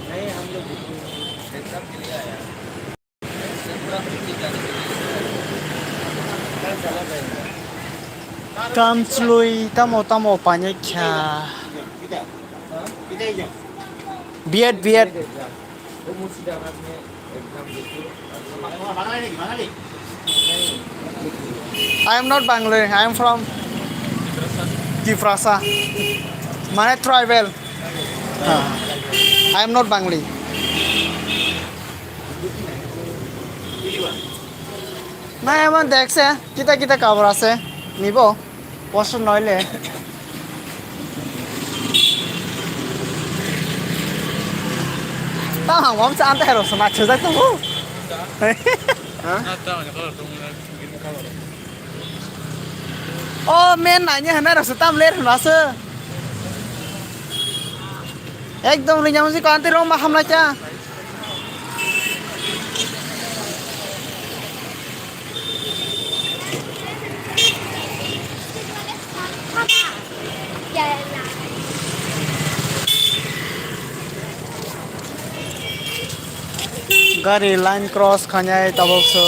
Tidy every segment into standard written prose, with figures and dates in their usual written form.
नहीं हम लोग एग्जाम के लिए आया पूरा छुट्टी जाने के लिए कल चला जाएगा Cam chlui tamo tamo panye kya. Biat biat. वो मुर्शिदाबाद में एग्जाम देते I am not Bangladesh. I am from Kifrasa. Mane tribal. I am not Bangli. না এমন দেখছে কিতা কিতা কাপড় আছে নিব পছন্দ নইলে তা হাম চান্তে হেরছ না ছে যাই তো ও মেন নাইনি হনা রস তাম লের হনাসে একদম রিজামজি কান্তি রো মা হামলা চা गाड़ी लाइन क्रॉस खाने तब से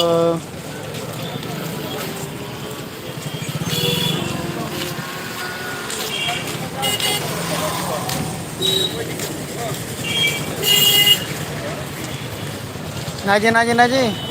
नाजी नाजी नाजी